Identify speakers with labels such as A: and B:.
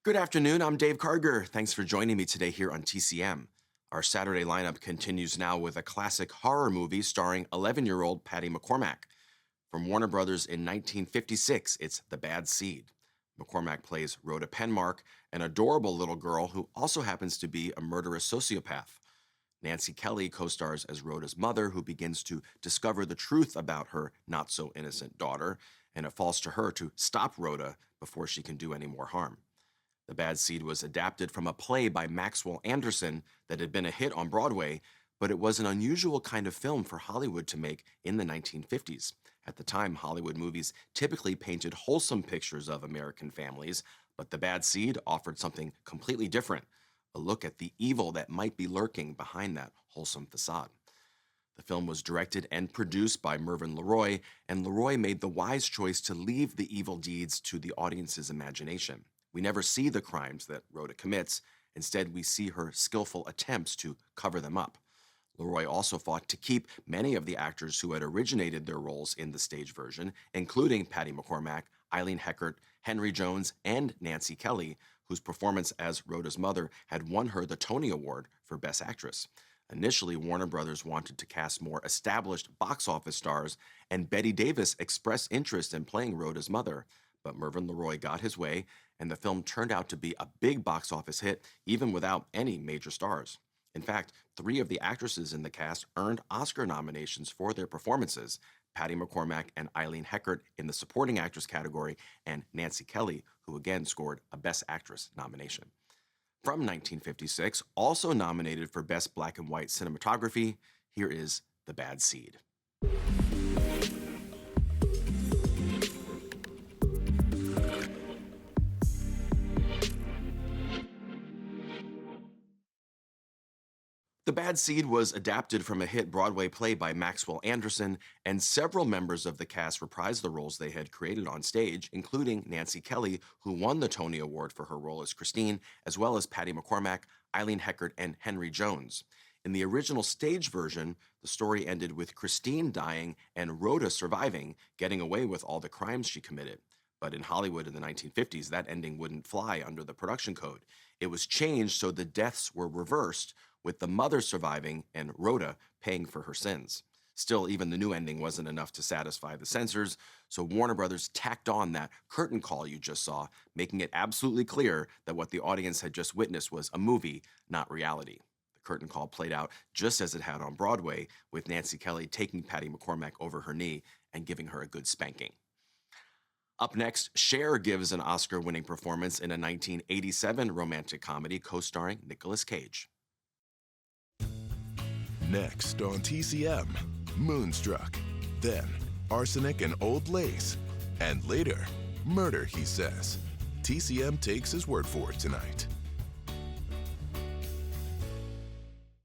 A: Good afternoon, I'm Dave Karger. Thanks for joining me today here on TCM. Our Saturday lineup continues now with a classic horror movie starring 11-year-old Patty McCormack. From Warner Brothers in 1956, it's The Bad Seed. McCormack plays Rhoda Penmark, an adorable little girl who also happens to be a murderous sociopath. Nancy Kelly co-stars as Rhoda's mother, who begins to discover the truth about her not-so-innocent daughter, and it falls to her to stop Rhoda before she can do any more harm. The Bad Seed was adapted from a play by Maxwell Anderson that had been a hit on Broadway, but it was an unusual kind of film for Hollywood to make in the 1950s. At the time, Hollywood movies typically painted wholesome pictures of American families, but The Bad Seed offered something completely different, a look at the evil that might be lurking behind that wholesome facade. The film was directed and produced by Mervyn LeRoy, and LeRoy made the wise choice to leave the evil deeds to the audience's imagination. We never see the crimes that Rhoda commits. Instead, we see her skillful attempts to cover them up. LeRoy also fought to keep many of the actors who had originated their roles in the stage version, including Patty McCormack, Eileen Heckart, Henry Jones, and Nancy Kelly, whose performance as Rhoda's mother had won her the Tony Award for Best Actress. Initially, Warner Brothers wanted to cast more established box office stars, and Bette Davis expressed interest in playing Rhoda's mother. But Mervyn LeRoy got his way, and the film turned out to be a big box office hit, even without any major stars. In fact, 3 of the actresses in the cast earned Oscar nominations for their performances: Patty McCormack and Eileen Heckart in the supporting actress category, and Nancy Kelly, who again scored a Best Actress nomination. From 1956, also nominated for Best Black and White Cinematography, here is The Bad Seed. The Bad Seed was adapted from a hit Broadway play by Maxwell Anderson, and several members of the cast reprised the roles they had created on stage, including Nancy Kelly, who won the Tony Award for her role as Christine, as well as Patty McCormack, Eileen Heckart, and Henry Jones. In the original stage version, the story ended with Christine dying and Rhoda surviving, getting away with all the crimes she committed. But in Hollywood in the 1950s, that ending wouldn't fly under the production code. It was changed so the deaths were reversed, with the mother surviving and Rhoda paying for her sins. Still, even the new ending wasn't enough to satisfy the censors, so Warner Brothers tacked on that curtain call you just saw, making it absolutely clear that what the audience had just witnessed was a movie, not reality. The curtain call played out just as it had on Broadway, with Nancy Kelly taking Patty McCormack over her knee and giving her a good spanking. Up next, Cher gives an Oscar-winning performance in a 1987 romantic comedy co-starring Nicolas Cage.
B: Next on TCM, Moonstruck. Then, Arsenic and Old Lace. And later, Murder, He Says. TCM takes his word for it tonight.